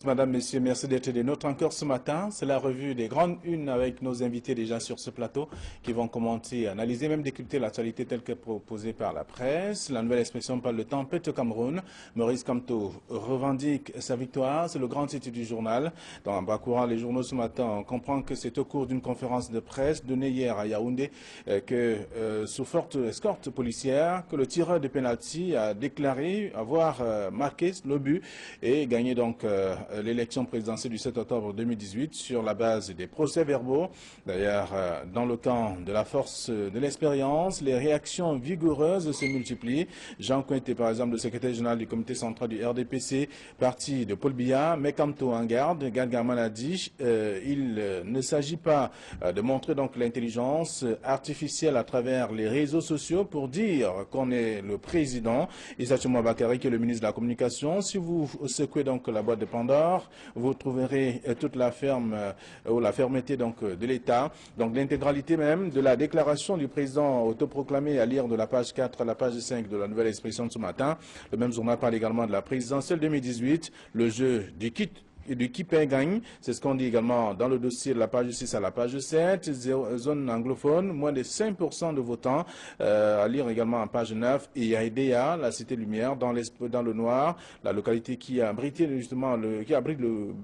Madame, Messieurs, merci d'être des nôtres encore ce matin. C'est la revue des grandes unes avec nos invités déjà sur ce plateau qui vont commenter, analyser, même décrypter l'actualité telle que proposée par la presse. La nouvelle expression parle de tempête au Cameroun. Maurice Kamto revendique sa victoire. C'est le grand titre du journal. Dans un bas courant, les journaux ce matin, on comprend que c'est au cours d'une conférence de presse donnée hier à Yaoundé sous forte escorte policière, que le tireur de pénalty a déclaré avoir marqué le but et gagné donc l'élection présidentielle du 7 octobre 2018 sur la base des procès-verbaux. D'ailleurs, dans le camp de la force de l'expérience, les réactions vigoureuses se multiplient. Jean Cointé, par exemple, le secrétaire général du comité central du RDPC, parti de Paul Biya, met Kamto en garde. Gadgaman a dit il ne s'agit pas de montrer donc l'intelligence artificielle à travers les réseaux sociaux pour dire qu'on est le président. Issa Chouma Bakary, qui est le ministre de la Communication. Si vous secouez donc la boîte de Pandore, vous trouverez toute la fermeté donc de l'État. Donc l'intégralité même de la déclaration du président autoproclamé à lire de la page 4 à la page 5 de la nouvelle expression de ce matin. Le même journal parle également de la présidentielle 2018, le jeu du kit et du qui paie gagne. C'est ce qu'on dit également dans le dossier de la page 6 à la page 7. Zone anglophone, moins de 5% de votants. À lire également en page 9. Et Yaïdea, la cité lumière, dans le noir, la localité qui abrite justement le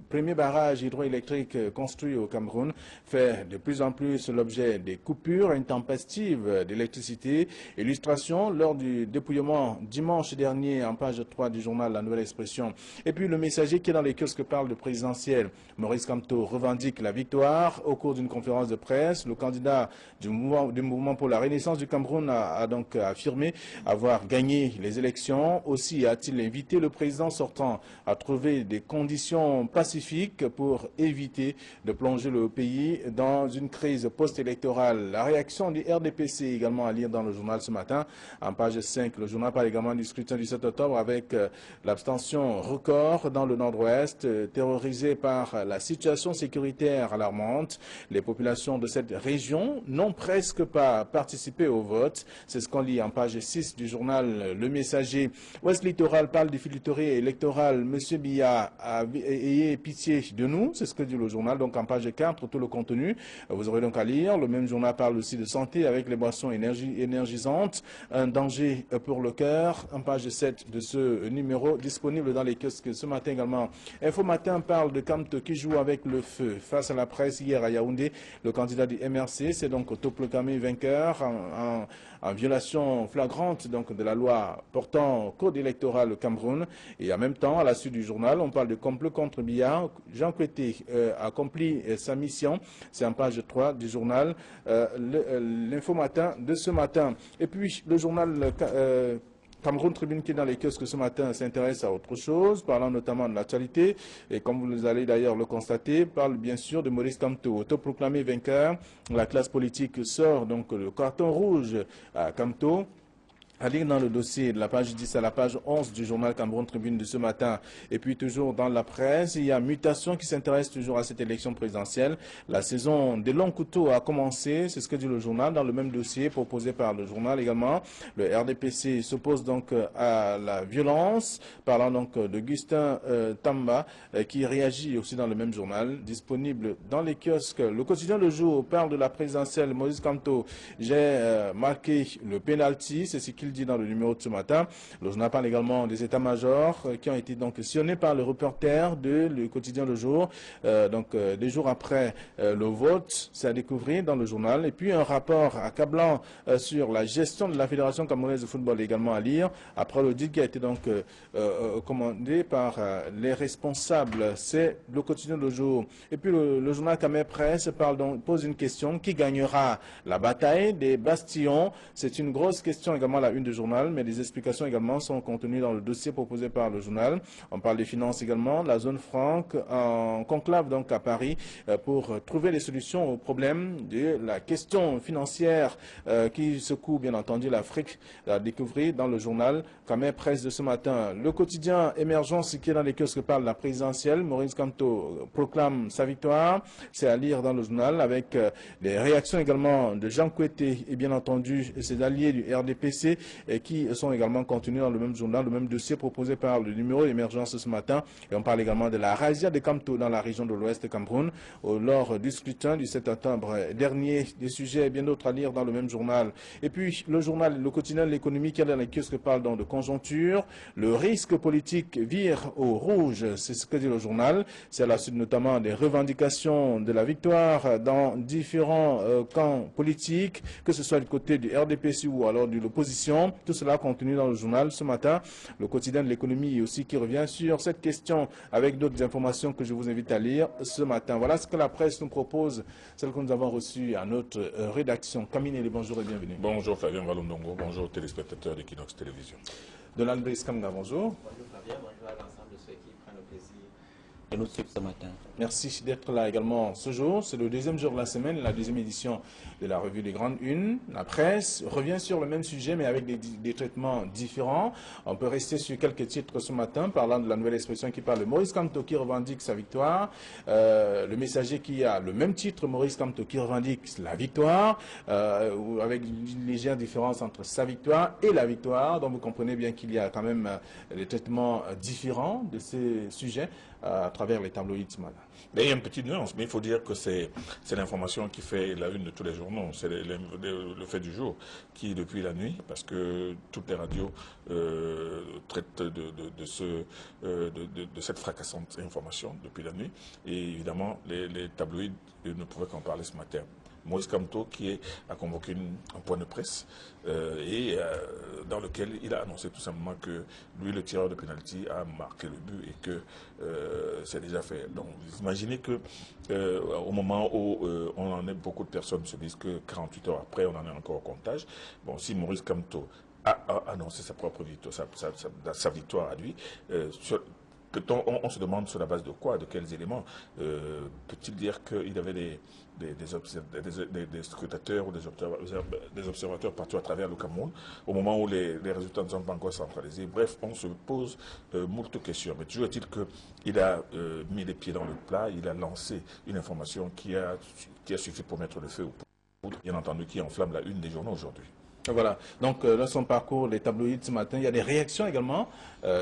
premier barrage hydroélectrique construit au Cameroun, fait de plus en plus l'objet des coupures intempestives d'électricité. Illustration lors du dépouillement dimanche dernier en page 3 du journal La Nouvelle Expression. Et puis le messager qui est dans les kiosques parle de présidentielle. Maurice Kamto revendique la victoire au cours d'une conférence de presse. Le candidat du mouvement pour la renaissance du Cameroun a donc affirmé avoir gagné les élections. Aussi a-t-il invité le président sortant à trouver des conditions pacifiques pour éviter de plonger le pays dans une crise post-électorale. La réaction du RDPC également à lire dans le journal ce matin. En page 5, le journal parle également du scrutin du 7 octobre avec l'abstention record dans le nord-ouest, terrorisés par la situation sécuritaire alarmante. Les populations de cette région n'ont presque pas participé au vote. C'est ce qu'on lit en page 6 du journal Le Messager. Ouest Littoral parle du filouterie électoral. Monsieur Biya, ayez pitié de nous. C'est ce que dit le journal. Donc en page 4, tout le contenu. Vous aurez donc à lire. Le même journal parle aussi de santé avec les boissons énergisantes. Un danger pour le cœur. En page 7 de ce numéro disponible dans les kiosques ce matin également. Info Matin parle de Kamto qui joue avec le feu. Face à la presse hier à Yaoundé, le candidat du MRC s'est donc autoproclamé vainqueur en violation flagrante donc de la loi portant code électoral au Cameroun. Et en même temps, à la suite du journal, on parle de complot contre Biya. Jean Cointé accomplit sa mission. C'est en page 3 du journal l'Info Matin de ce matin. Et puis le journal Cameroun Tribune qui est dans les kiosques ce matin s'intéresse à autre chose, parlant notamment de l'actualité, et comme vous allez d'ailleurs le constater, parle bien sûr de Maurice Kamto, autoproclamé vainqueur. La classe politique sort donc le carton rouge à Kamto. À lire dans le dossier de la page 10 à la page 11 du journal Cameroun Tribune de ce matin. Et puis toujours dans la presse, il y a Mutation qui s'intéresse toujours à cette élection présidentielle. La saison des longs couteaux a commencé, c'est ce que dit le journal dans le même dossier proposé par le journal également. Le RDPC s'oppose donc à la violence, parlant donc de Gustin Tamba qui réagit aussi dans le même journal, disponible dans les kiosques. Le quotidien Le Jour parle de la présidentielle. Maurice Kamto, j'ai marqué le penalty, c'est ce qu'il dit dans le numéro de ce matin. Le journal parle également des états-majors qui ont été donc sillonnés par le reporter de le quotidien Le Jour. Des jours après le vote, c'est à découvrir dans le journal. Et puis un rapport accablant sur la gestion de la Fédération camerounaise de football également à lire. Après l'audit qui a été donc commandé par les responsables, c'est le quotidien Le Jour. Et puis le journal Camer Presse pose une question: qui gagnera la bataille des Bastillons? C'est une grosse question également la une du journal, mais des explications également sont contenues dans le dossier proposé par le journal. On parle des finances également, la zone franc en conclave donc à Paris pour trouver les solutions aux problèmes de la question financière qui secoue bien entendu l'Afrique, à découvrir dans le journal Camer Presse de ce matin. Le quotidien Émergence qui est dans les kiosques parle de la présidentielle. Maurice Kamto proclame sa victoire. C'est à lire dans le journal avec des réactions également de Jean Cointé et bien entendu ses alliés du RDPC qui sont également contenus dans le même journal, le même dossier proposé par le numéro d'émergence ce matin. Et on parle également de la razzia de Kamto dans la région de l'Ouest de Cameroun lors du scrutin du 7 octobre dernier. Des sujets bien d'autres à lire dans le même journal. Et puis le journal, le quotidien de l'économie qui est dans les kiosques parle donc de conjoncture. Le risque politique vire au rouge, c'est ce que dit le journal. C'est à la suite notamment des revendications de la victoire dans différents camps politiques, que ce soit du côté du RDPC ou alors de l'opposition. Tout cela contenu dans le journal ce matin. Le quotidien de l'économie aussi qui revient sur cette question avec d'autres informations que je vous invite à lire ce matin. Voilà ce que la presse nous propose, celle que nous avons reçue à notre rédaction. Camille, bonjour et bienvenue. Bonjour Fabien Valondongo, bonjour téléspectateurs d'Equinox Télévision. Donald Brice Kamga, bonjour. Bonjour Fabien, bonjour à l'ensemble de ceux qui prennent le plaisir de nous suivre ce matin. Merci d'être là également ce jour. C'est le deuxième jour de la semaine, la deuxième édition de la revue des Grandes Unes. La presse revient sur le même sujet, mais avec des traitements différents. On peut rester sur quelques titres ce matin, parlant de la nouvelle expression qui parle de Maurice Kamto qui revendique sa victoire. Le Messager qui a le même titre, Maurice Kamto qui revendique la victoire, avec une légère différence entre sa victoire et la victoire. Donc vous comprenez bien qu'il y a quand même des traitements différents de ces sujets à travers les tabloïds ce matin. Mais il y a une petite nuance, mais il faut dire que c'est l'information qui fait la une de tous les journaux. C'est le fait du jour qui, depuis la nuit, parce que toutes les radios traitent de cette fracassante information depuis la nuit. Et évidemment, les tabloïds ne pouvaient qu'en parler ce matin. Maurice Kamto qui a convoqué un point de presse dans lequel il a annoncé tout simplement que lui, le tireur de pénalty, a marqué le but et que c'est déjà fait. Donc, vous imaginez que au moment où on en est, beaucoup de personnes se disent que 48 heures après, on en est encore au comptage. Bon, si Maurice Kamto a annoncé sa propre victoire, sa victoire à lui, on se demande sur la base de quoi, de quels éléments. Peut-il dire qu'il avait des scrutateurs ou des observateurs partout à travers le Cameroun, au moment où les résultats ne sont pas encore centralisés? Bref, on se pose moult questions. Mais toujours est-il qu'il a mis les pieds dans le plat, il a lancé une information qui a suffi pour mettre le feu aux poudres, bien entendu, qui enflamme la une des journaux aujourd'hui. Voilà, donc dans son parcours, les tabloïds ce matin, il y a des réactions également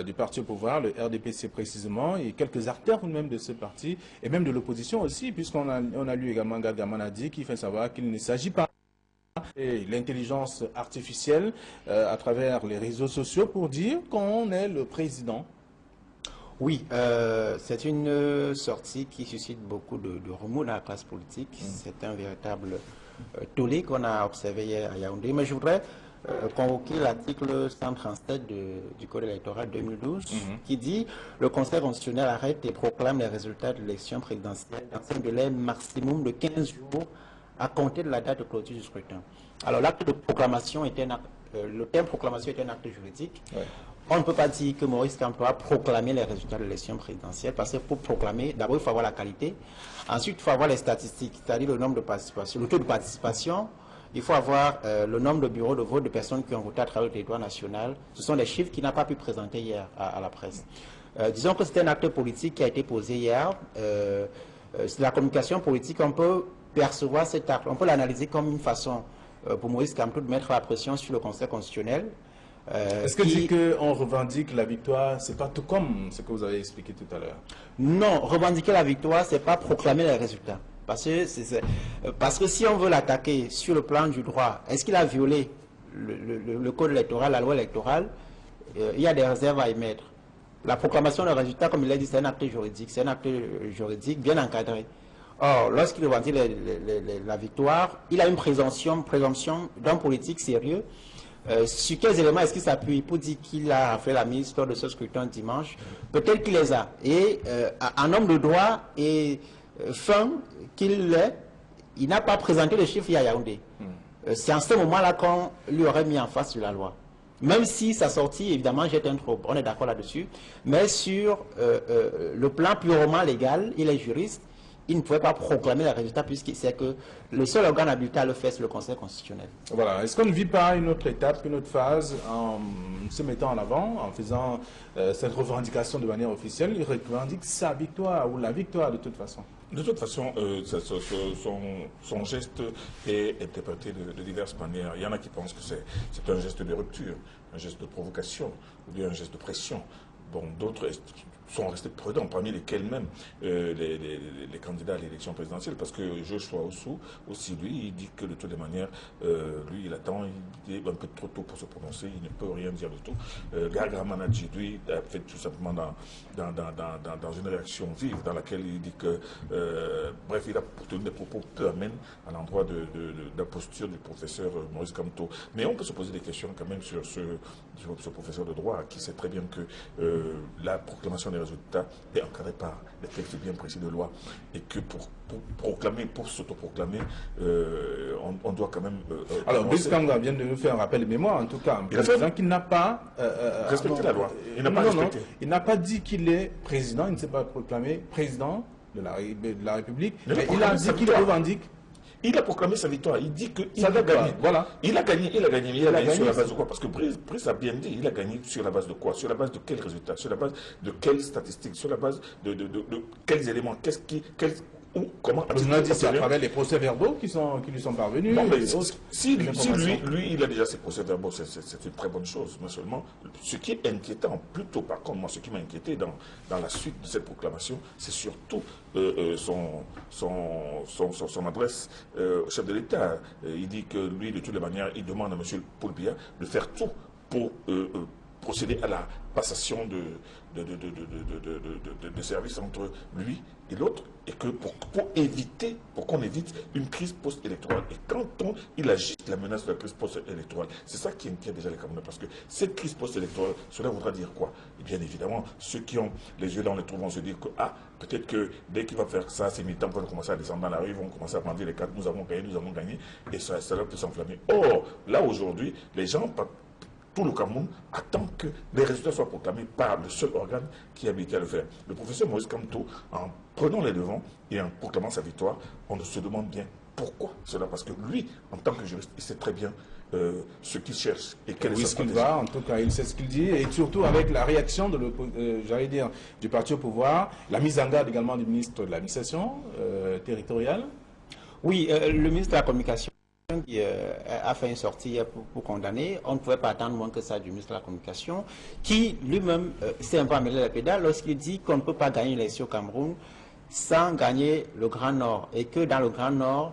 du parti au pouvoir, le RDPC précisément, et quelques acteurs même de ce parti, et même de l'opposition aussi, puisqu'on a lu également Gaga Manadi qui fait savoir qu'il ne s'agit pas de l'intelligence artificielle à travers les réseaux sociaux pour dire qu'on est le président. Oui, c'est une sortie qui suscite beaucoup de remous dans la classe politique. C'est un véritable tollé qu'on a observé hier à Yaoundé. Mais je voudrais convoquer l'article 137 du Code électoral 2012 qui dit « Le Conseil constitutionnel arrête et proclame les résultats de l'élection présidentielle dans un délai maximum de 15 jours à compter de la date de clôture du scrutin. » Alors l'acte de proclamation est le terme proclamation est un acte juridique. Ouais. On ne peut pas dire que Maurice Kamto a proclamé les résultats de l'élection présidentielle, parce que pour proclamer, d'abord il faut avoir la qualité, ensuite il faut avoir les statistiques, c'est-à-dire le nombre de participation, le taux de participation, il faut avoir le nombre de bureaux de vote de personnes qui ont voté à travers le territoire national. Ce sont des chiffres qu'il n'a pas pu présenter hier à la presse. Disons que c'est un acte politique qui a été posé hier. La communication politique, on peut percevoir cet acte, on peut l'analyser comme une façon pour Maurice Kamto de mettre la pression sur le Conseil constitutionnel. Est-ce que dire qu'on revendique la victoire, c'est pas tout comme ce que vous avez expliqué tout à l'heure? Non, revendiquer la victoire, c'est pas proclamer les résultats. Parce que si on veut l'attaquer sur le plan du droit, est-ce qu'il a violé le code électoral, la loi électorale? Il y a des réserves à émettre. La proclamation des résultats, comme il l'a dit, c'est un acte juridique bien encadré. Or, lorsqu'il revendique la victoire, il a une présomption d'un politique sérieux. Sur quels éléments est-ce qu'il s'appuie pour dire qu'il a fait la mise lors de ce scrutin dimanche? Peut-être qu'il les a. Et en homme de droit et fin qu'il l'est, il n'a pas présenté les chiffres à Yaoundé. C'est en ce moment-là qu'on lui aurait mis en face sur la loi. Même si sa sortie, évidemment, jette un trouble. On est d'accord là-dessus. Mais sur le plan purement légal, il est juriste. il ne pouvait pas proclamer les résultats puisque c'est que le seul organe habilité à le faire, c'est le Conseil constitutionnel. Voilà. Est-ce qu'on ne vit pas une autre étape, une autre phase en se mettant en avant, en faisant cette revendication de manière officielle? Il revendique sa victoire ou la victoire de toute façon. De toute façon, son geste est interprété de diverses manières. Il y en a qui pensent que c'est un geste de rupture, un geste de provocation, ou bien un geste de pression. Bon, d'autres sont restés prudents, parmi lesquels même les candidats à l'élection présidentielle, parce que Joshua Ossou, aussi lui, il dit que de toutes les manières, lui, il attend, il est un peu trop tôt pour se prononcer, il ne peut rien dire de tout. Gagra Manadji, lui, a fait tout simplement dans une réaction vive, dans laquelle il dit que, bref, il a tenu des propos peu amènes à l'endroit de la posture du professeur Maurice Kamto. Mais on peut se poser des questions quand même sur ce professeur de droit qui sait très bien que la proclamation des résultats est encadrée par des textes bien précis de loi et que pour s'autoproclamer, on doit quand même... Alors, Brice Kanga vient de nous faire un rappel de mémoire, en tout cas, en disant qu'il n'a pas... respecté la loi. Il n'a pas respecté. Il n'a pas dit qu'il est président, il ne s'est pas proclamé président de la République, mais il a dit qu'il revendique. Il a proclamé sa victoire. Il dit qu'il a gagné. Voilà. Il a gagné sur la base de quoi? Parce que Brice a bien dit, il a gagné sur la base de quoi? Sur la base de quels résultats? Sur la base de quelles statistiques? Sur la base de quels éléments? Comment on a dit c'est à travers les procès-verbaux qui lui sont parvenus. Non, mais si lui, il a déjà ses procès-verbaux, c'est une très bonne chose. Mais seulement, ce qui est inquiétant, plutôt par contre, moi, ce qui m'a inquiété dans la suite de cette proclamation, c'est surtout son adresse au chef de l'État. Il dit que lui, de toutes les manières, il demande à M. Paul Biya de faire tout pour procéder à la passation de services entre lui et l'autre, et que pour qu'on évite une crise post-électorale. Et quand il agite la menace de la crise post-électorale, c'est ça qui inquiète déjà les Camerounais, parce que cette crise post-électorale, cela voudra dire quoi? Et bien évidemment, ceux qui ont les yeux là, on les trouve, vont se dire que, peut-être que dès qu'il va faire ça, ces militants vont commencer à descendre dans la rue, ils vont commencer à brandir les cartes, nous avons gagné, et ça peut s'enflammer. Or, là aujourd'hui, les gens... Tout le Cameroun attend que les résultats soient proclamés par le seul organe qui est habilité à le faire. Le professeur Maurice Kamto, en prenant les devants et en proclamant sa victoire, on se demande bien pourquoi cela. Parce que lui, en tant que juriste, il sait très bien ce qu'il cherche et quelle est sa stratégie. En tout cas, il sait ce qu'il dit, et surtout avec la réaction du parti au pouvoir, la mise en garde également du ministre de l'administration territoriale. Oui, le ministre de la Communication qui a fait une sortie pour condamner. On ne pouvait pas attendre moins que ça du ministre de la Communication, qui lui-même s'est un peu amélioré la pédale lorsqu'il dit qu'on ne peut pas gagner l'élection au Cameroun sans gagner le Grand Nord, et que dans le Grand Nord,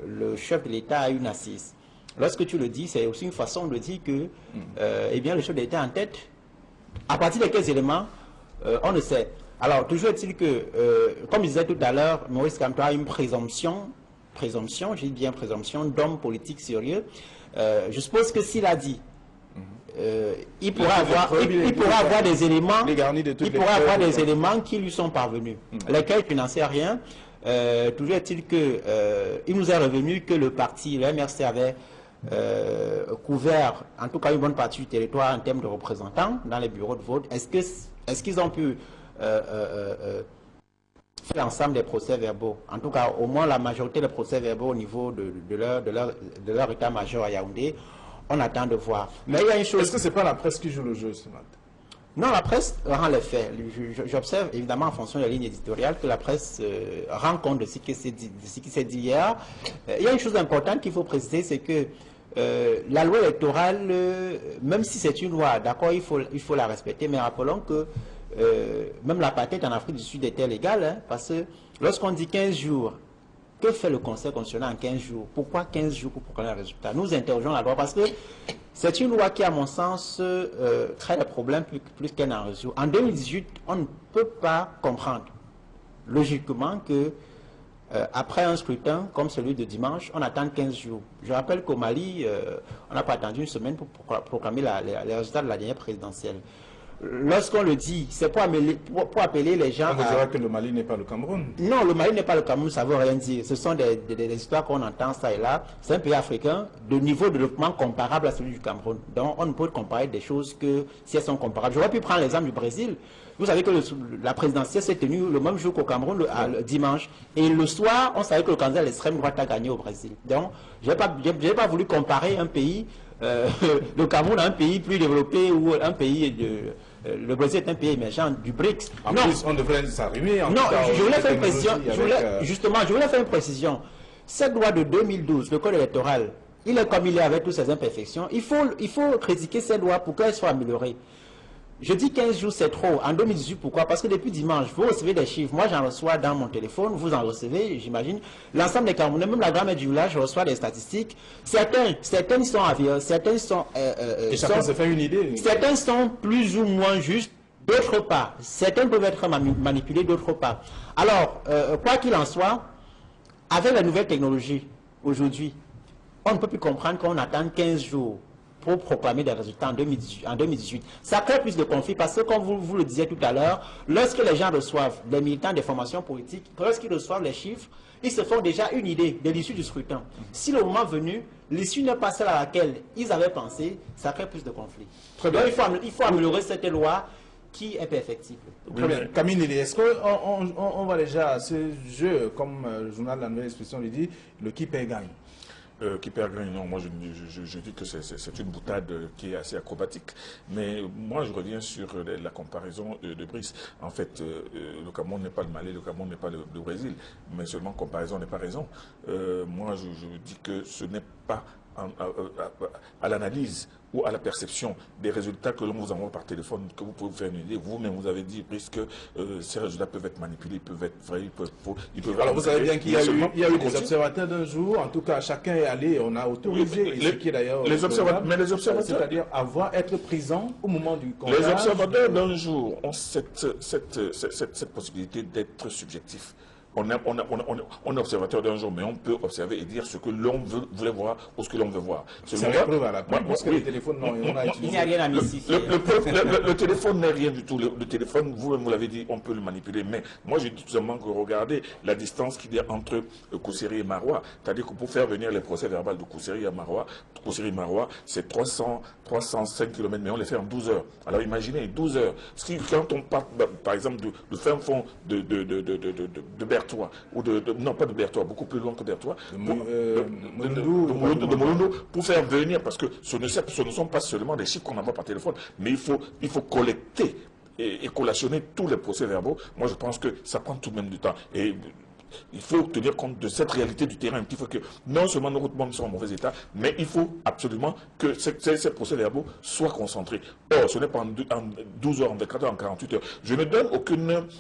le chef de l'État a une assise. Lorsque tu le dis, c'est aussi une façon de dire que eh bien, le chef de l'État en tête, à partir de quels éléments, on le sait. Alors, toujours est-il que, comme je disais tout à l'heure, Maurice Kamto a une présomption, je dis bien présomption, d'homme politique sérieux. Je suppose que s'il a dit, il pourra avoir des éléments, qui lui sont parvenus, lesquels tu n'en sais rien. Toujours est-il que il nous est revenu que le parti, le MRC avait couvert en tout cas une bonne partie du territoire en termes de représentants dans les bureaux de vote. Est-ce qu'ils ont pu l'ensemble des procès-verbaux, en tout cas au moins la majorité des procès-verbaux au niveau de leur état-major à Yaoundé, on attend de voir. Mais il y a une chose... Est-ce que ce n'est pas la presse qui joue le jeu ce matin? Non, la presse rend les faits. J'observe évidemment en fonction des lignes éditoriales que la presse rend compte de ce qui s'est dit hier. Il y a une chose importante qu'il faut préciser, c'est que la loi électorale, même si c'est une loi, d'accord, il faut la respecter, mais rappelons que même l'apartheid en Afrique du Sud était légal, hein, parce que lorsqu'on dit 15 jours, que fait le Conseil constitutionnel en 15 jours? Pourquoi 15 jours pour proclamer le résultat? Nous interrogeons la loi parce que c'est une loi qui, à mon sens, crée des problèmes plus qu'elle n'en résout. En 2018, on ne peut pas comprendre logiquement que après un scrutin comme celui de dimanche, on attend 15 jours. Je rappelle qu'au Mali, on n'a pas attendu une semaine pour proclamer les résultats de la dernière présidentielle. lorsqu'on le dit, c'est pour appeler les gens On vous dira que le Mali n'est pas le Cameroun. Non, le Mali n'est pas le Cameroun, ça ne veut rien dire. Ce sont des histoires qu'on entend ça et là. C'est un pays africain de niveau de développement comparable à celui du Cameroun. Donc, on ne peut comparer des choses que si elles sont comparables. J'aurais pu prendre l'exemple du Brésil. Vous savez que la présidentielle s'est tenue le même jour qu'au Cameroun, le dimanche. Et le soir, on savait que le candidat de l'extrême droite a gagné au Brésil. Donc, je n'ai pas voulu comparer un pays, le Cameroun, à un pays plus développé ou un pays le Brésil est un pays émergent du BRICS. En plus, on devrait s'arrimer. Non, je voulais faire une précision. Justement, je voulais faire une précision. Cette loi de 2012, le code électoral, il est comme il est avec toutes ses imperfections. Il faut critiquer cette loi pour qu'elle soit améliorée. Je dis 15 jours, c'est trop. En 2018, pourquoi? Parce que depuis dimanche, vous recevez des chiffres. Moi, j'en reçois dans mon téléphone. Vous en recevez, j'imagine. L'ensemble des Camerounais, même la grand-mère du village, reçoit des statistiques. Certaines sont aviées, certaines sont... et chacun se fait une idée. Certaines sont plus ou moins justes, d'autres pas. Certaines peuvent être manipulées, d'autres pas. Alors, quoi qu'il en soit, avec la nouvelle technologie, aujourd'hui, on ne peut plus comprendre qu'on attend 15 jours pour proclamer des résultats en 2018. Ça crée plus de conflits parce que, comme vous le disiez tout à l'heure, lorsque les gens reçoivent, les militants des formations politiques, lorsqu'ils reçoivent les chiffres, ils se font déjà une idée de l'issue du scrutin. Si le moment venu, l'issue n'est pas celle à laquelle ils avaient pensé, ça crée plus de conflits. Très bien. Donc, il faut améliorer cette loi qui est perfectible. Très bien. Camille, est-ce qu'on va déjà à ce jeu, comme le journal de la Nouvelle Expression le dit, le qui paie gagne? Qui perd gagne, non, moi je dis que c'est une boutade qui est assez acrobatique. Mais moi je reviens sur la comparaison de Brice. En fait, le Cameroun n'est pas le Mali, le Cameroun n'est pas le Brésil, mais seulement comparaison n'est pas raison. Moi je dis que ce n'est pas à l'analyse ou à la perception des résultats que l'on vous envoie par téléphone que vous pouvez vous faire une idée. Vous-même, vous avez dit, Brice, que ces résultats peuvent être manipulés, ils peuvent être vrais, ils peuvent faux. Alors vous savez bien qu'il y a eu des observateurs d'un jour, en tout cas chacun est allé, on a autorisé, et ce qui est d'ailleurs... Les observateurs, c'est-à-dire être présent au moment du comptage. Les observateurs d'un jour ont cette possibilité d'être subjectifs. On est observateur d'un jour, mais on peut observer et dire ce que l'on voulait voir ou ce que l'on veut voir. C'est la preuve à la preuve, parce que le téléphone, il n'y a rien à mystifier. Le téléphone n'est rien du tout. Le téléphone, vous l'avez dit, on peut le manipuler. Mais moi, je dis tout simplement que regardez la distance qu'il y a entre Kousseri et Maroua. C'est-à-dire que pour faire venir les procès verbaux de Kousseri à Maroua, c'est 305 km, mais on les fait en 12 heures. Alors imaginez, 12 heures. Quand on part, par exemple, du fin fond de Bertois, ou non pas de Bertois, beaucoup plus loin que Bertois, de Molondo, pour faire venir, parce que ce ne sont pas seulement des chiffres qu'on envoie par téléphone, mais il faut collecter et collationner tous les procès-verbaux. Moi je pense que ça prend tout de même du temps. Et il faut tenir compte de cette réalité du terrain qui fait que non seulement nos routes sont en mauvais état, mais il faut absolument que ces procès-verbaux soient concentrés. Or, ce n'est pas en 12 heures, en 24 heures, en 48 heures. Je ne donne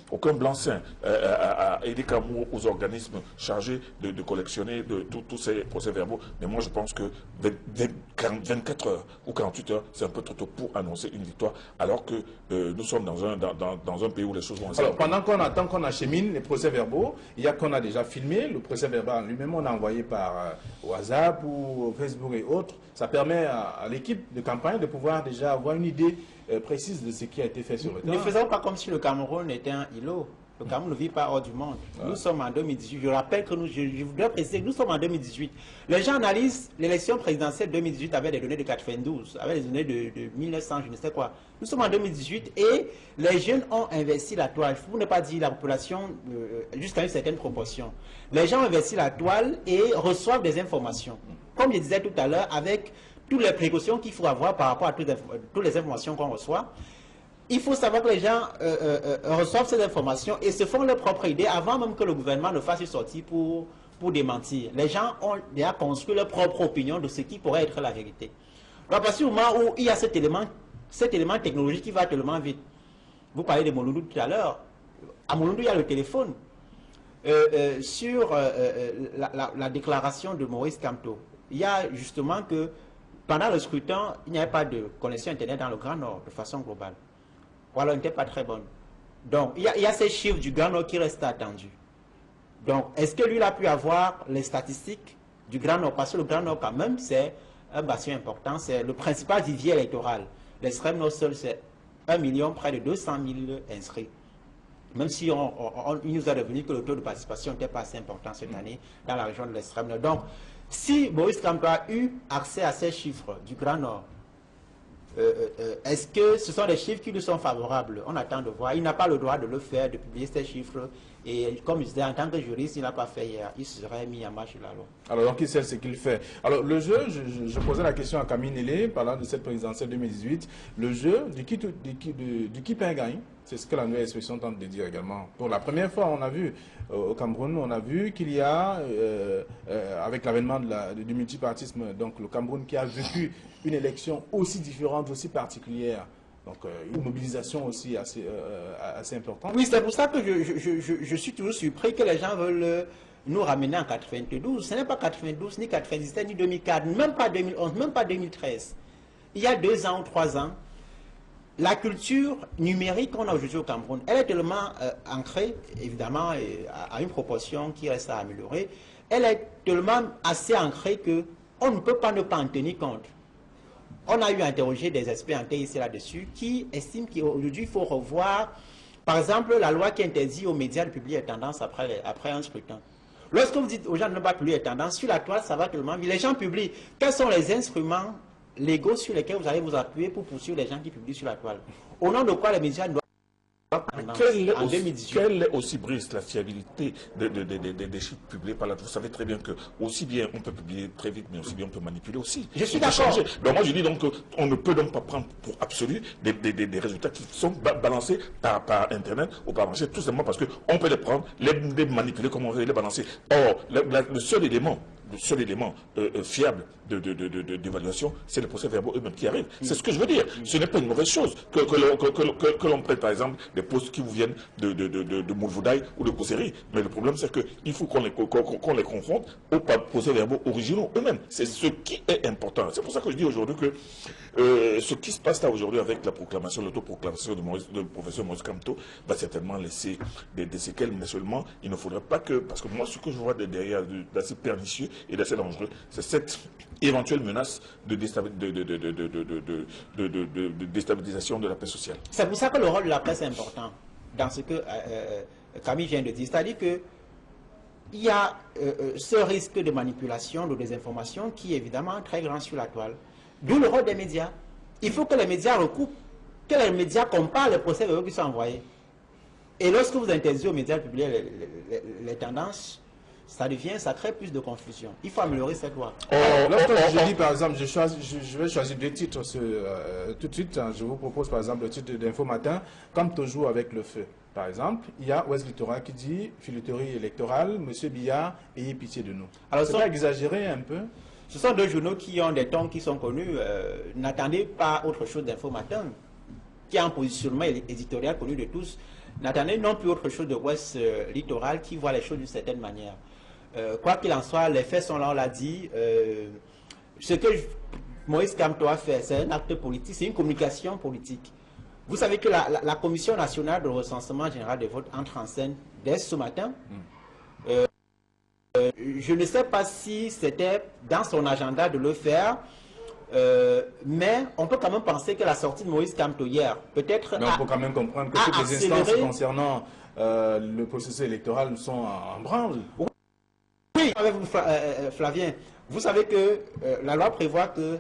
aucun blanc-seing à EDICAM ou aux organismes chargés de collectionner tous ces procès-verbaux. Mais moi, je pense que 24 heures ou 48 heures, c'est un peu trop tôt pour annoncer une victoire, alors que nous sommes dans un pays où les choses vont assez. Alors, pendant qu'on attend qu'on achemine les procès-verbaux, il y a qu'on a déjà filmé, le procès-verbal lui-même, on a envoyé par WhatsApp ou Facebook et autres. Ça permet à l'équipe de campagne de pouvoir déjà avoir une idée précise de ce qui a été fait sur le terrain. Ne faisons pas comme si le Cameroun était un îlot. Le Cameroun ne vit pas hors du monde. Nous sommes en 2018. Je rappelle que je voudrais préciser que nous sommes en 2018. Les gens analysent l'élection présidentielle 2018 avec des données de 92, avec des données de 1900, je ne sais quoi. Nous sommes en 2018 et les jeunes ont investi la toile. Pour ne pas dire la population jusqu'à une certaine proportion. Les gens ont investi la toile et reçoivent des informations. Comme je disais tout à l'heure, avec toutes les précautions qu'il faut avoir par rapport à toutes les informations qu'on reçoit. Il faut savoir que les gens reçoivent ces informations et se font leur propre idée avant même que le gouvernement ne fasse une sortie pour démentir. Les gens ont déjà construit leur propre opinion de ce qui pourrait être la vérité. Donc, à partir du moment où il y a cet élément technologique qui va tellement vite. Vous parlez de Molondo tout à l'heure. À Molondo, il y a le téléphone. Sur la déclaration de Maurice Kamto, il y a justement que pendant le scrutin, il n'y avait pas de connexion Internet dans le Grand Nord de façon globale. Voilà, n'était pas très bonne. Donc, il y a ces chiffres du Grand Nord qui restent attendus. Donc, est-ce que lui, il a pu avoir les statistiques du Grand Nord? Parce que le Grand Nord, quand même, c'est un bastion important. C'est le principal vivier électoral. L'extrême Nord seul, c'est 1 million, près de 200 000 inscrits. Même si il nous a revenu que le taux de participation n'était pas assez important cette année dans la région de l'extrême nord. Donc, si Moïse Kamto a eu accès à ces chiffres du Grand Nord, est-ce que ce sont des chiffres qui lui sont favorables? On attend de voir. Il n'a pas le droit de le faire, de publier ces chiffres. Et comme je disais, en tant que juriste, il n'a pas fait hier. Il serait mis en marche sur la loi. Alors, donc, il sait ce qu'il fait. Alors, le jeu, je posais la question à Camille Nélé, parlant de cette présidentielle 2018. Le jeu du qui perd gagne, c'est ce que la nouvelle expression tente de dire également. Pour la première fois, on a vu au Cameroun, on a vu qu'il y a, avec l'avènement du multipartisme, donc le Cameroun qui a vécu une élection aussi différente, aussi particulière. Donc, une mobilisation aussi assez importante. Oui, c'est pour ça que je suis toujours surpris que les gens veulent nous ramener en 92. Ce n'est pas 92, ni 97, ni 2004, même pas 2011, même pas 2013. Il y a 2 ans ou 3 ans, la culture numérique qu'on a aujourd'hui au Cameroun, elle est tellement ancrée, évidemment, à une proportion qui reste à améliorer. Elle est tellement assez ancrée qu'on ne peut pas ne pas en tenir compte. On a eu interrogé des experts en TIC là-dessus qui estiment qu'aujourd'hui, il faut revoir, par exemple, la loi qui interdit aux médias de publier les tendances après un scrutin. Lorsque vous dites aux gens de ne pas publier les tendances, sur la toile, ça va tellement vite. Les gens publient. Quels sont les instruments légaux sur lesquels vous allez vous appuyer pour poursuivre les gens qui publient sur la toile? Au nom de quoi les médias doivent... Quelle est aussi, Brice, la fiabilité des chiffres publiés par la... Vous savez très bien que aussi bien on peut publier très vite, mais aussi bien on peut manipuler aussi. Je suis d'accord. Donc moi je dis donc qu'on ne peut donc pas prendre pour absolu des résultats qui sont balancés par Internet ou par marché, tout simplement parce qu'on peut les prendre, les manipuler comme on veut, les balancer. Or, le seul élément fiable d'évaluation, c'est les procès-verbaux eux-mêmes qui arrivent. C'est ce que je veux dire. Ce n'est pas une mauvaise chose que l'on prenne, par exemple, des postes qui vous viennent de Moulvoudaï ou de Kosséry. Mais le problème, c'est qu'il faut qu'on les confronte aux procès-verbaux originaux eux-mêmes. C'est ce qui est important. C'est pour ça que je dis aujourd'hui que ce qui se passe là aujourd'hui avec la proclamation, l'autoproclamation de professeur Moïse Kamto va certainement laisser des séquelles, mais seulement il ne faudrait pas que... Parce que moi, ce que je vois derrière d'assez pernicieux et d'assez dangereux, c'est cette éventuelle menace de déstabilisation de la paix sociale. C'est pour ça que le rôle de la presse est important dans ce que Camille vient de dire. C'est-à-dire qu'il y a ce risque de manipulation, de désinformation qui est évidemment très grand sur la toile. D'où le rôle des médias. Il faut que les médias recoupent, que les médias comparent les procès-verbaux qui sont envoyés. Et lorsque vous interdisez aux médias de publier les tendances, ça crée plus de confusion. Il faut améliorer cette loi. Lorsque je dis par exemple, je vais choisir 2 titres tout de suite. Je vous propose par exemple le titre d'Info Matin, comme toujours avec le feu. Par exemple, il y a Ouest Littoral qui dit filouterie électorale, Monsieur Billard, ayez pitié de nous. Alors, c'est pas exagéré un peu? Ce sont 2 journaux qui ont des tons qui sont connus. N'attendez pas autre chose d'Info Matin, qui a un positionnement éditorial connu de tous. N'attendez non plus autre chose de Ouest Littoral qui voit les choses d'une certaine manière. Quoi qu'il en soit, les faits sont là, on l'a dit. Ce que Moïse Kamto a fait, c'est un acte politique, c'est une communication politique. Vous savez que la Commission nationale de recensement général des votes entre en scène dès ce matin. Je ne sais pas si c'était dans son agenda de le faire, mais on peut quand même penser que la sortie de Moïse Kamto hier, peut-être... Mais on peut quand même comprendre que toutes les instances concernant le processus électoral sont en branle. Oui, avec vous, Flavien, vous savez que la loi prévoit que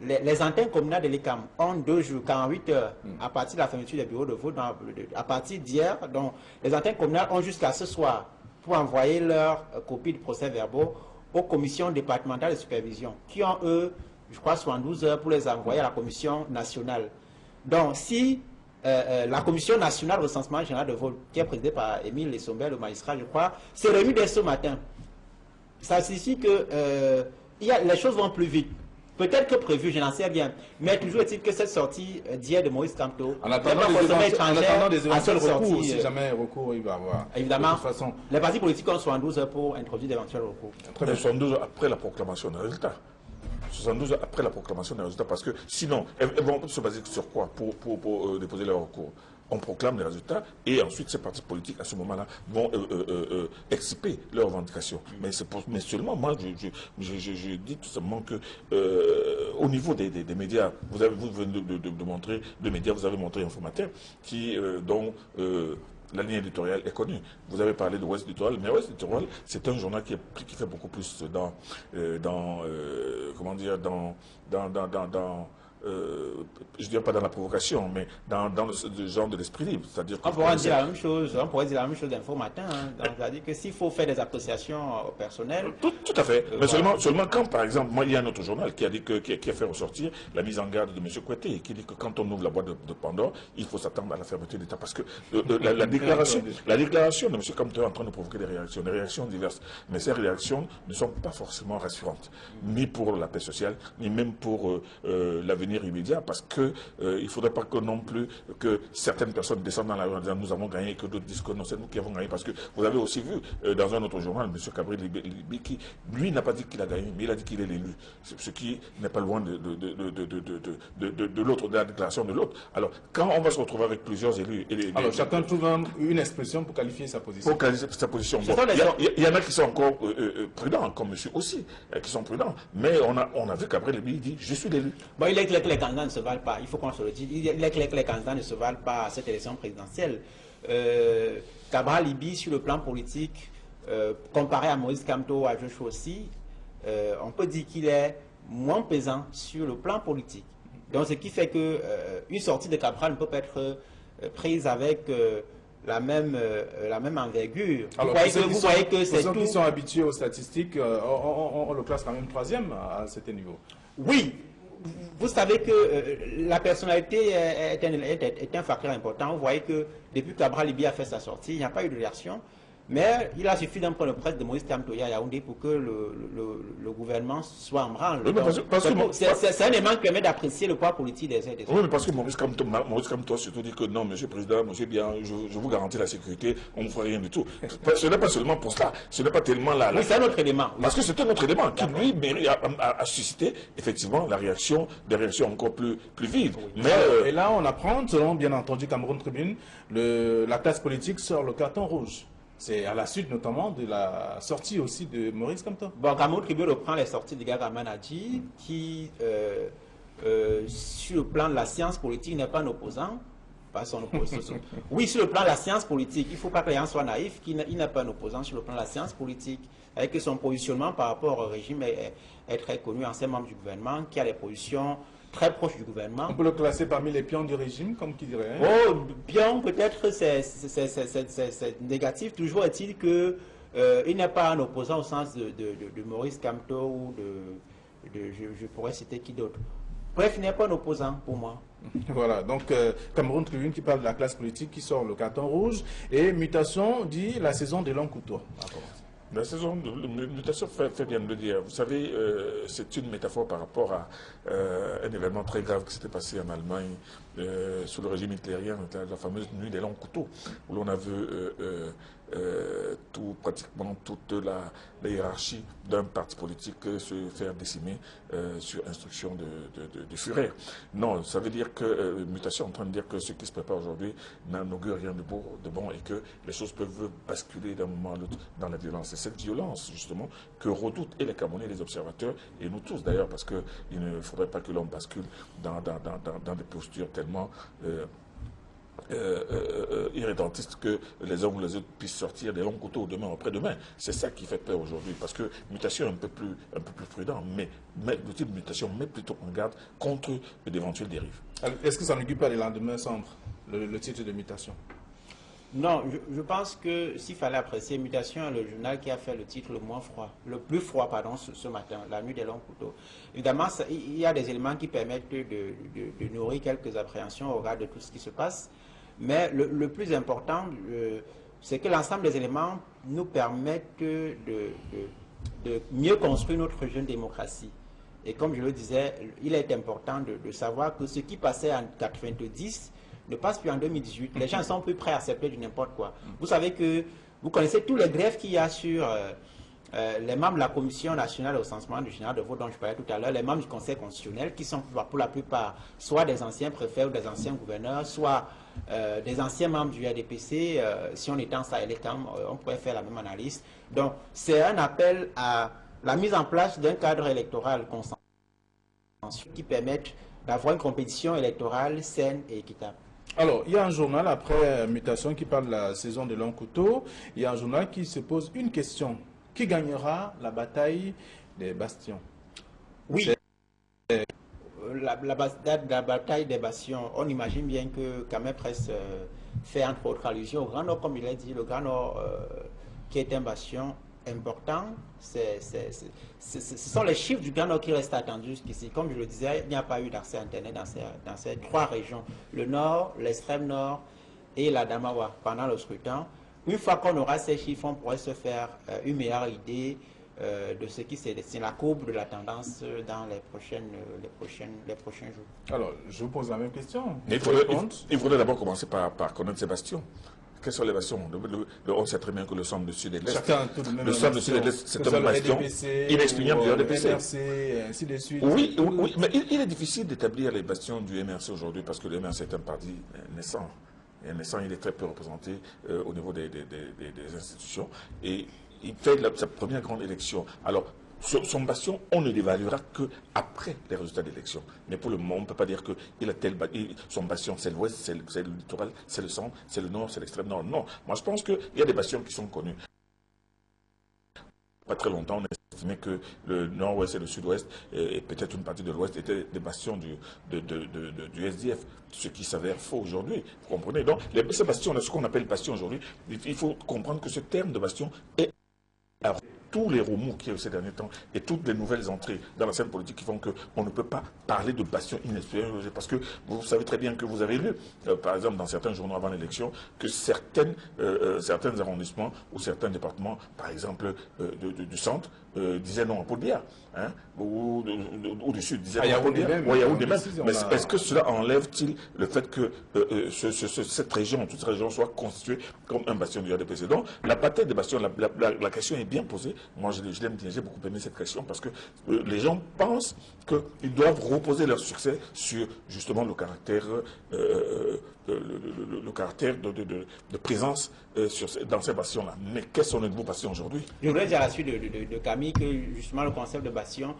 les antennes communales de l'ECAM ont 2 jours, 48 heures, à partir de la fermeture des bureaux de vote, à partir d'hier. Donc, les antennes communales ont jusqu'à ce soir pour envoyer leurs copies de procès-verbaux aux commissions départementales de supervision, qui ont, eux, je crois, 72 heures pour les envoyer à la commission nationale. Donc, si la commission nationale de recensement général de vote, qui est présidée par Émile Lessombert, le magistrat, je crois, s'est réunie dès ce matin. Ça signifie que les choses vont plus vite. Peut-être que prévu, je n'en sais rien. Mais toujours est-il que cette sortie d'hier de Moïse Kamto, en attendant des éventuels recours, si jamais recours il va y avoir. Évidemment, les partis politiques ont 72 heures pour introduire d'éventuels recours. 72 heures après la proclamation des résultats. 72 heures après la proclamation des résultats, parce que sinon, elles vont se baser sur quoi pour déposer leur recours? on proclame les résultats et ensuite ces partis politiques à ce moment-là vont exciper leurs revendications. Mais seulement moi je dis tout simplement que au niveau des médias, vous venez de montrer deux médias, vous avez montré Informateur dont la ligne éditoriale est connue. Vous avez parlé de Ouest Littoral, mais Ouest Littoral, c'est un journal qui fait beaucoup plus comment dire, je ne dirais pas dans la provocation, mais dans le genre de l'esprit libre. C'est-à-dire on pourrait dire la même chose, d'Informatin. C'est-à-dire que s'il faut faire des appréciations au personnel... Tout à fait. Mais seulement quand, par exemple, moi, il y a un autre journal qui a fait ressortir la mise en garde de M. Kouetté, qui dit que quand on ouvre la boîte de Pandore, il faut s'attendre à la fermeture de l'État. Parce que la déclaration de M. Kamto est en train de provoquer des réactions diverses. Mais ces réactions ne sont pas forcément rassurantes, ni pour la paix sociale, ni même pour l'avenir immédiat, parce que il ne faudrait pas que non plus que certaines personnes descendent dans la rue en disant nous avons gagné et que d'autres disent que non, c'est nous qui avons gagné, parce que vous avez aussi vu dans un autre journal, M. Cabri Libi, qui lui n'a pas dit qu'il a gagné, mais il a dit qu'il est l'élu, ce qui n'est pas loin de l'autre, de la déclaration de l'autre. Alors, quand on va se retrouver avec plusieurs élus... Alors, chacun trouve une expression pour qualifier sa position. Pour qualifier sa position. Bon, il y en a qui sont encore prudents, comme monsieur aussi, qui sont prudents, mais on a vu Cabri Libi dit je suis l'élu. Bon, il est clair que les candidats ne se valent pas, il faut qu'on se le dise. Il est clair que les candidats ne se valent pas à cette élection présidentielle. Cabral Libi, sur le plan politique, comparé à Maurice Kamto, à Joshua aussi, on peut dire qu'il est moins pesant sur le plan politique. Donc, ce qui fait que une sortie de Cabral ne peut pas être prise avec la même envergure. Alors, vous voyez que c'est ceux qui sont habitués aux statistiques, on le classe quand même troisième à cet niveau. Oui. Vous savez que la personnalité est un facteur important. Vous voyez que depuis que Cabral Libi a fait sa sortie, il n'y a pas eu de réaction. Mais il a suffi d'un point de presse de Maurice Kamto à Yaoundé pour que le gouvernement soit en branle. C'est un élément qui permet d'apprécier le poids politique des uns et des autres. Oui, mais parce que Maurice Kamto surtout dit que non, monsieur le président, monsieur bien, je vous garantis la sécurité, on ne fera rien du tout. Ce n'est pas seulement pour cela, ce n'est pas tellement là. Oui, c'est un autre élément. Parce que c'est un autre élément qui, lui, a suscité effectivement des réactions encore plus vives. Oui. Et là, on apprend, selon bien entendu Cameroun Tribune, la classe politique sort le carton rouge. C'est à la suite notamment de la sortie aussi de Maurice Kamto. Bon, Cameroun Tribune reprend les sorties de Gaga Manadji, qui, sur le plan de la science politique, n'est pas un opposant. Pas son opposant. Oui, sur le plan de la science politique, il ne faut pas que les gens soient naïfs, il n'est pas un opposant sur le plan de la science politique, avec son positionnement par rapport au régime est très connu, ancien membre du gouvernement, qui a des positions très proches du gouvernement. On peut le classer parmi les pions du régime, comme qui dirait. Oh, pion, peut-être c'est négatif. Toujours est-il que il n'est pas un opposant au sens de Maurice Kamto ou je pourrais citer qui d'autre. Bref, il n'est pas un opposant pour moi. Voilà, donc Cameroun Tribune qui parle de la classe politique qui sort le carton rouge et Mutation dit la saison des longs couteaux. La saison de mutation fait bien de le dire. Vous savez, c'est une métaphore par rapport à un événement très grave qui s'était passé en Allemagne sous le régime hitlérien, la fameuse nuit des longs couteaux, où l'on a vu pratiquement toute la hiérarchie d'un parti politique se faire décimer sur instruction de Führer. Non, ça veut dire que Mutation est en train de dire que ce qui se prépare aujourd'hui n'augure rien de bon et que les choses peuvent basculer d'un moment à l'autre dans la violence. C'est cette violence, justement, que redoutent et les Camerounais, les observateurs, et nous tous d'ailleurs, parce qu'il ne faudrait pas que l'on bascule dans des postures tellement irrédentistes que les uns ou les autres puissent sortir des longs couteaux demain ou après-demain. C'est ça qui fait peur aujourd'hui, parce que Mutation est un peu plus prudent, mais le type de Mutation met plutôt en garde contre d'éventuelles dérives. Est-ce que ça n'augure pas les lendemains sombres, le titre de Mutation? Non, je pense que s'il fallait apprécier, Mutation est le journal qui a fait le titre le plus froid, ce matin, la nuit des longs couteaux. Évidemment, il y a des éléments qui permettent de nourrir quelques appréhensions au regard de tout ce qui se passe. Mais le plus important, c'est que l'ensemble des éléments nous permettent de mieux construire notre jeune démocratie. Et comme je le disais, il est important de savoir que ce qui passait en 90 ne passe plus en 2018. Les gens sont plus prêts à accepter du n'importe quoi. Vous savez que vous connaissez tous les grèves qu'il y a sur les membres de la Commission nationale au recensement du général de vote dont je parlais tout à l'heure, les membres du Conseil constitutionnel, qui sont pour la plupart soit des anciens préfets ou des anciens gouverneurs, soit des anciens membres du RDPC, si on était en Sahel, on pourrait faire la même analyse. Donc, c'est un appel à la mise en place d'un cadre électoral consensuel qui permette d'avoir une compétition électorale saine et équitable. Alors, il y a un journal après Mutation qui parle de la saison de long couteau. Il y a un journal qui se pose une question. Qui gagnera la bataille des bastions? Oui. La bataille des bastions, on imagine bien que Kamé Presse fait entre autres allusion au Grand Nord, comme il a dit, le Grand Nord qui est un bastion important. Ce sont les chiffres du Grand Nord qui restent attendus jusqu'ici. Comme je le disais, il n'y a pas eu d'accès à Internet dans ces trois régions, le Nord, l'extrême Nord et la Damawa pendant le scrutin. Une fois qu'on aura ces chiffres, on pourrait se faire une meilleure idée de ce qui s'est dessiné, la courbe de la tendance dans les prochains jours. Alors, je vous pose la même question. Il faudrait d'abord commencer par connaître ces bastions. Quels sont les bastions? On sait très bien que le centre de sud et de l'est. Le centre de sud et de l'est, c'est un bastion inexpugnable du RDPC. Ainsi de suite. Oui, mais il est difficile d'établir les bastions du MRC aujourd'hui parce que le MRC est un parti naissant. Et naissant, il est très peu représenté au niveau des institutions. Et il fait sa première grande élection. Alors, son bastion, on ne l'évaluera qu'après les résultats d'élection. Mais pour le moment, on ne peut pas dire que son bastion, c'est l'ouest, c'est le littoral, c'est le centre, c'est le nord, c'est l'extrême nord. Non. Moi, je pense qu'il y a des bastions qui sont connus. Pas très longtemps, on estimait que le nord-ouest et le sud-ouest, et peut-être une partie de l'ouest, étaient des bastions du SDF, ce qui s'avère faux aujourd'hui. Vous comprenez? Donc, ces bastions, ce qu'on appelle bastion aujourd'hui, il faut comprendre que ce terme de bastion est à tous les remous qu'il y a eu ces derniers temps et toutes les nouvelles entrées dans la scène politique qui font qu'on ne peut pas parler de bastion inespérée. Parce que vous savez très bien que vous avez lu, par exemple, dans certains journaux avant l'élection, que certains arrondissements ou certains départements, par exemple, du centre, disaient non à Paul-Biya, hein, ou du sud, disaient non à Paul-Biya, ou à Yaoundé même. Mais est-ce que cela enlève-t-il le fait que cette région, toute cette région soit constituée comme un bastion du RDPC? Donc, la bataille des bastions, la question est bien posée. Moi, j'ai beaucoup aimé cette question parce que les gens pensent qu'ils doivent reposer leur succès sur justement le caractère de présence dans ces bastions-là. Mais quels sont les nouveaux bastions aujourd'hui? Je voudrais dire à la suite de Camille que justement le concept de bastion,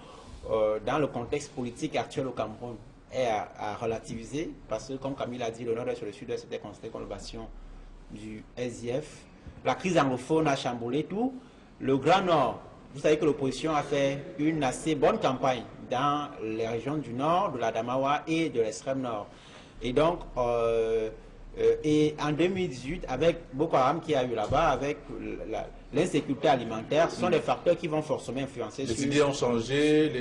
dans le contexte politique actuel au Cameroun, est à relativiser parce que, comme Camille l'a dit, le nord-est et le sud-est étaient considérés comme le bastion du SDF. La crise anglophone a chamboulé tout. Le Grand Nord, vous savez que l'opposition a fait une assez bonne campagne dans les régions du Nord, de la Damawa et de l'extrême Nord. Et donc, et en 2018, avec Boko Haram qui a eu là-bas, avec l'insécurité alimentaire, ce sont des facteurs qui vont forcément influencer. Les idées ont changé,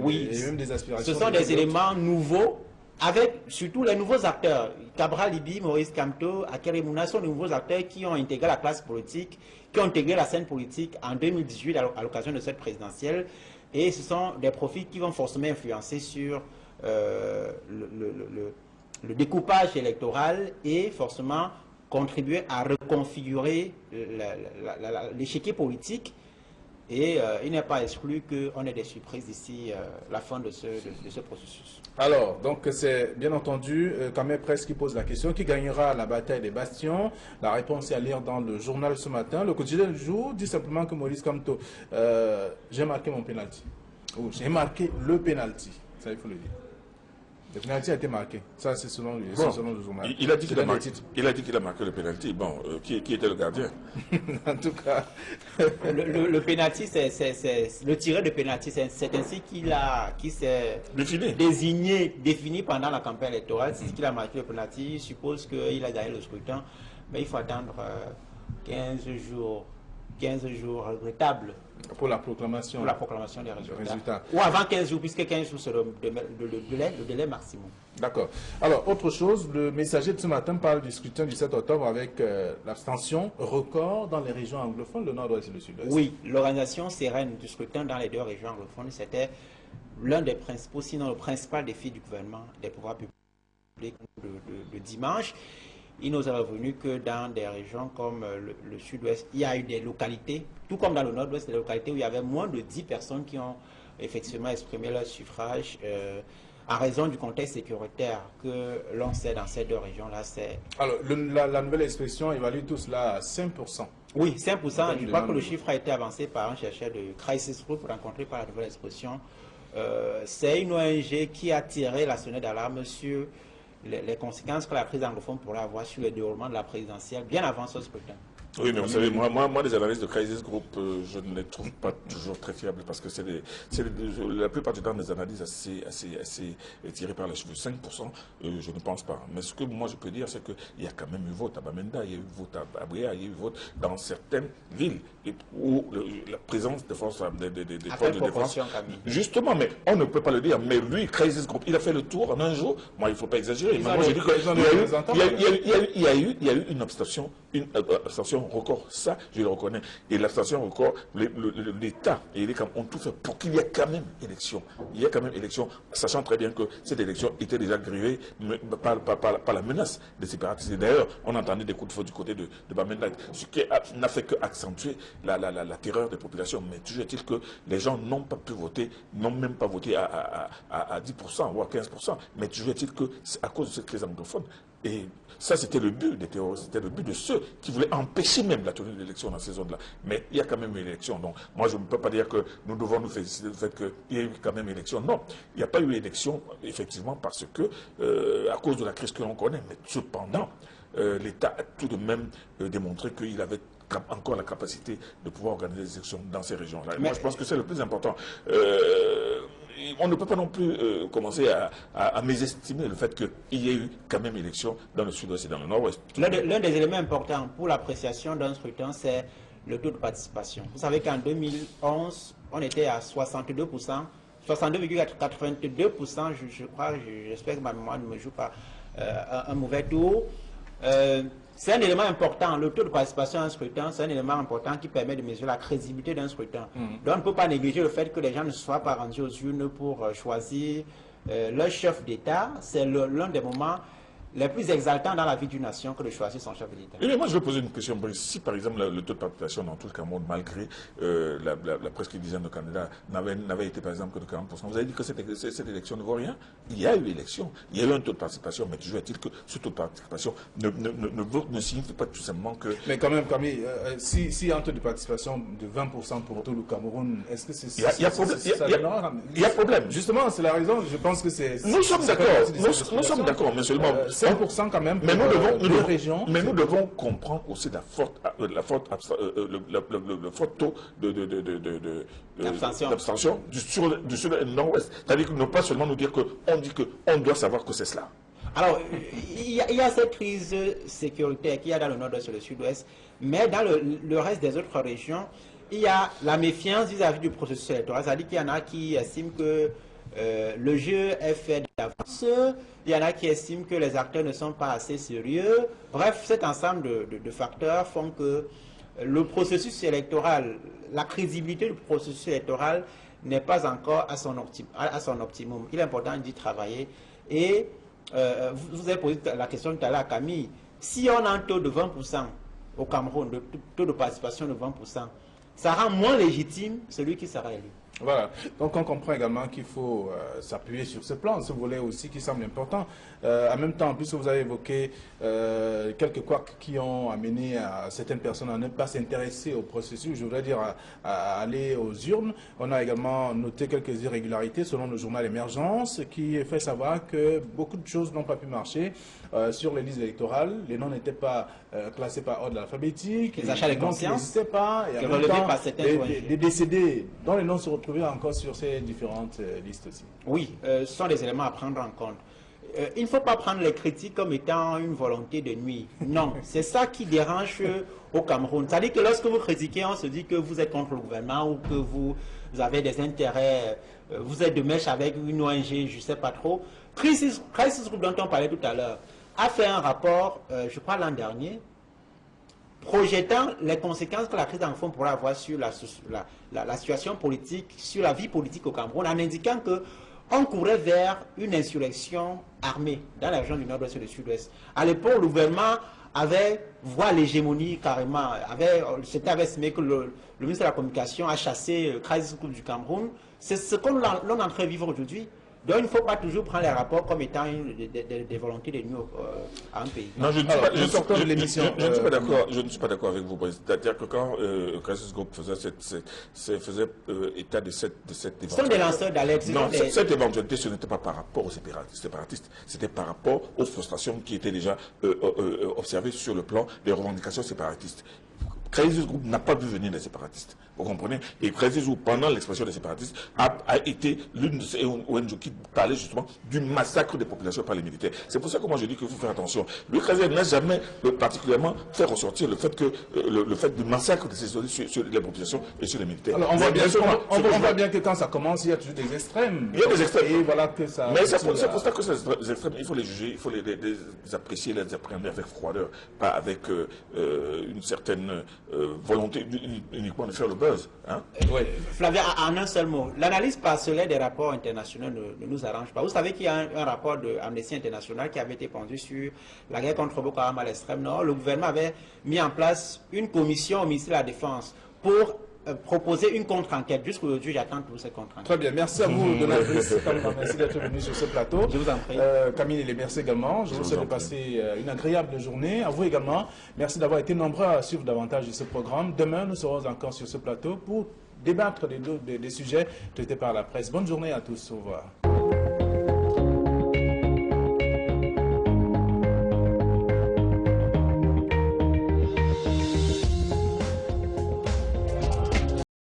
oui, et même des aspirations. Ce sont des éléments nouveaux, avec surtout les nouveaux acteurs. Cabral Libi, Maurice Kamto, Akere Mouna sont de nouveaux acteurs qui ont intégré la classe politique, qui ont intégré la scène politique en 2018 à l'occasion de cette présidentielle. Et ce sont des profils qui vont forcément influencer sur le découpage électoral et forcément contribuer à reconfigurer l'échiquier politique. Et il n'est pas exclu qu'on ait des surprises d'ici la fin de ce processus. Alors, donc c'est bien entendu Kamé Presse qui pose la question, qui gagnera la bataille des bastions? La réponse est à lire dans le journal ce matin. Le quotidien du jour dit simplement que Maurice Kamto, j'ai marqué mon pénalty. J'ai marqué le pénalty. Ça, il faut le dire. Le pénalty a été marqué. Ça, c'est selon lui, selon le journal. Il a dit qu'il a marqué le pénalty. Bon, qui était le gardien? En tout cas. Le pénalty, le tiré de pénalty, c'est ainsi qu'il s'est défini pendant la campagne électorale. C'est ce qu'il a marqué le pénalty. Il suppose qu'il a gagné le scrutin. Mais il faut attendre 15 jours regrettables. Pour la proclamation des résultats. Ou avant 15 jours, puisque 15 jours, c'est le délai maximum. D'accord. Alors, autre chose, le messager de ce matin parle du scrutin du 7 octobre avec l'abstention record dans les régions anglophones, le nord-ouest et le sud-ouest. Oui, l'organisation sereine du scrutin dans les deux régions anglophones, c'était l'un des principaux, sinon le principal défi du gouvernement, des pouvoirs publics de dimanche. il nous est revenu que dans des régions comme le sud-ouest, il y a eu des localités, tout comme dans le nord-ouest, des localités où il y avait moins de 10 personnes qui ont effectivement exprimé leur suffrage en raison du contexte sécuritaire que l'on sait dans ces deux régions-là. Alors, la nouvelle expression évalue tout cela à 5%. Oui, 5%. Je crois que le chiffre a été avancé par un chercheur de Crisis Group rencontré par la nouvelle expression. C'est une ONG qui a tiré la sonnette d'alarme sur les conséquences que la crise anglophone pourrait avoir sur le déroulement de la présidentielle bien avant ce scrutin. Oui, mais vous savez, moi, les analyses de Crisis Group, je ne les trouve pas toujours très fiables parce que c'est la plupart du temps des analyses assez tirées par les cheveux. 5%, je ne pense pas. Mais ce que moi je peux dire, c'est qu'il y a quand même eu vote à Bamenda, il y a eu vote à Abrea, il y a eu vote dans certaines villes où la présence des forces de défense. Justement, mais on ne peut pas le dire. Mais lui, Crisis Group, il a fait le tour en un jour. Moi, il ne faut pas exagérer. Moi, je dis qu'il y a eu une abstention record, ça je le reconnais, et l'abstention record, l'État et les camps ont tout fait pour qu'il y ait quand même élection. Il y a quand même élection, sachant très bien que cette élection était déjà grillée par la menace des séparatistes. D'ailleurs, on entendait des coups de feu du côté de Bamenda, ce qui n'a fait qu'accentuer la terreur des populations. Mais toujours est-il que les gens n'ont pas pu voter, n'ont même pas voté à 10%, voire 15%. Mais toujours est-il que c'est à cause de cette crise anglophone. Et ça, c'était le but des terroristes, c'était le but de ceux qui voulaient empêcher même la tenue de l'élection dans ces zones-là. Mais il y a quand même une élection. Donc, moi, je ne peux pas dire que nous devons nous féliciter du fait qu'il y a eu quand même une élection. Non, il n'y a pas eu élection, effectivement, parce que, à cause de la crise que l'on connaît. Mais cependant, l'État a tout de même démontré qu'il avait encore la capacité de pouvoir organiser des élections dans ces régions-là. Moi, je pense que c'est le plus important. On ne peut pas non plus commencer à mésestimer le fait qu'il y ait eu quand même élection dans le sud-ouest et dans le nord-ouest. L'un des éléments importants pour l'appréciation d'un scrutin, c'est le taux de participation. Vous savez qu'en 2011, on était à 62%, 62,82%, je crois, j'espère que ma mémoire ne me joue pas un mauvais tour. C'est un élément important, le taux de participation à un scrutin, c'est un élément important qui permet de mesurer la crédibilité d'un scrutin. Donc on ne peut pas négliger le fait que les gens ne soient pas rendus aux urnes pour choisir leur chef d'État. C'est l'un des moments les plus exaltants dans la vie d'une nation que de choisir son chef d'État. Et moi, je vais poser une question. Si, par exemple, le taux de participation dans tout le Cameroun, malgré la presque dizaine de candidats, n'avait été, par exemple, que de 40%, vous avez dit que cette élection ne vaut rien. Il y a eu élection, il y a eu un taux de participation, mais toujours est-il que ce taux de participation ne signifie pas tout simplement que... Mais quand même, Camille, s'il y a un taux de participation de 20% pour tout le Cameroun, est-ce que c'est... Il y a problème. Justement, c'est la raison, je pense que c'est... Nous sommes d'accord, nous sommes d'accord, mais seulement... 5% quand même. Mais nous devons comprendre aussi le fort taux d'abstention du sud et du nord-ouest. C'est-à-dire que ne pas seulement nous dire qu'on dit qu'on doit savoir que c'est cela. Alors, il y a cette crise sécuritaire qu'il y a dans le nord-ouest et le sud-ouest, mais dans le reste des autres régions, il y a la méfiance vis-à-vis du processus électoral. C'est-à-dire qu'il y en a qui estiment que le jeu est fait d'avance, il y en a qui estiment que les acteurs ne sont pas assez sérieux. Bref, cet ensemble de facteurs font que le processus électoral, la crédibilité du processus électoral n'est pas encore à son optimum. Il est important d'y travailler. Et vous avez posé la question tout à l'heure à Camille. Si on a un taux de 20% au Cameroun, le taux de participation de 20%, ça rend moins légitime celui qui sera élu. Voilà, donc on comprend également qu'il faut s'appuyer sur ce plan, ce volet aussi qui semble important. En même temps, puisque vous avez évoqué quelques couacs qui ont amené à certaines personnes à ne pas s'intéresser au processus, je voudrais dire à aller aux urnes. On a également noté quelques irrégularités selon le journal Émergence qui fait savoir que beaucoup de choses n'ont pas pu marcher sur les listes électorales. Les noms n'étaient pas classés par ordre alphabétique. Les achats de conscience n'existaient pas. Et en même temps, des décédés dont les noms se retrouvaient encore sur ces différentes listes aussi. Oui, ce sont des éléments à prendre en compte. Il ne faut pas prendre les critiques comme étant une volonté de nuire. Non, c'est ça qui dérange au Cameroun. C'est-à-dire que lorsque vous critiquez, on se dit que vous êtes contre le gouvernement ou que vous avez des intérêts, vous êtes de mèche avec une ONG, je ne sais pas trop. Crisis Group dont on parlait tout à l'heure a fait un rapport, je crois l'an dernier, projetant les conséquences que la crise anglophone pourrait avoir sur la situation politique, sur la vie politique au Cameroun, en indiquant que on courait vers une insurrection armée dans la région du nord-ouest et du sud-ouest. À l'époque, le gouvernement avait voit l'hégémonie carrément, c'était avec ce que le ministre de la Communication a chassé Crisis Group du Cameroun. C'est ce qu'on est en train de vivre aujourd'hui. Donc il ne faut pas toujours prendre les rapports comme étant des volontés de nuire à un pays. Non, je ne suis pas d'accord avec vous. C'est-à-dire que quand Crisis Group faisait état de cette éventualité. Ce sont des lanceurs d'alerte. Non, cette éventualité, ce n'était pas par rapport aux séparatistes. C'était par rapport aux frustrations qui étaient déjà observées sur le plan des revendications séparatistes. Crisis Group n'a pas vu venir les séparatistes. Vous comprenez? Et Crisis Group, pendant l'expression des séparatistes, a été l'une de ces ONG qui parlait justement du massacre des populations par les militaires. C'est pour ça que moi je dis qu'il faut faire attention. Le Crisis n'a jamais particulièrement fait ressortir le fait du massacre de ces ONG sur les populations et sur les militaires. Alors on voit bien que quand ça commence, il y a toujours des extrêmes. Il y a des extrêmes. Et voilà que ça... Mais c'est pour ça que ces extrêmes, il faut les juger, il faut les apprécier, les appréhender avec froideur, pas avec une certaine volonté uniquement de faire le buzz. Hein? Oui. Flavien, en un seul mot, l'analyse parcellaire des rapports internationaux ne nous arrange pas. Vous savez qu'il y a un rapport de Amnesty International qui avait été pendu sur la guerre contre Boko Haram à l'extrême nord. Le gouvernement avait mis en place une commission au ministère de la Défense pour proposer une contre-enquête. Jusqu'aujourd'hui, j'attends toujours cette contre-enquête. Très bien. Merci à vous, Donatrice. Merci d'être venu sur ce plateau. Je vous en prie. Camille, les merci également. Je vous souhaite de passer une agréable journée. À vous également. Merci d'avoir été nombreux à suivre davantage de ce programme. Demain, nous serons encore sur ce plateau pour débattre des sujets traités par la presse. Bonne journée à tous. Au revoir.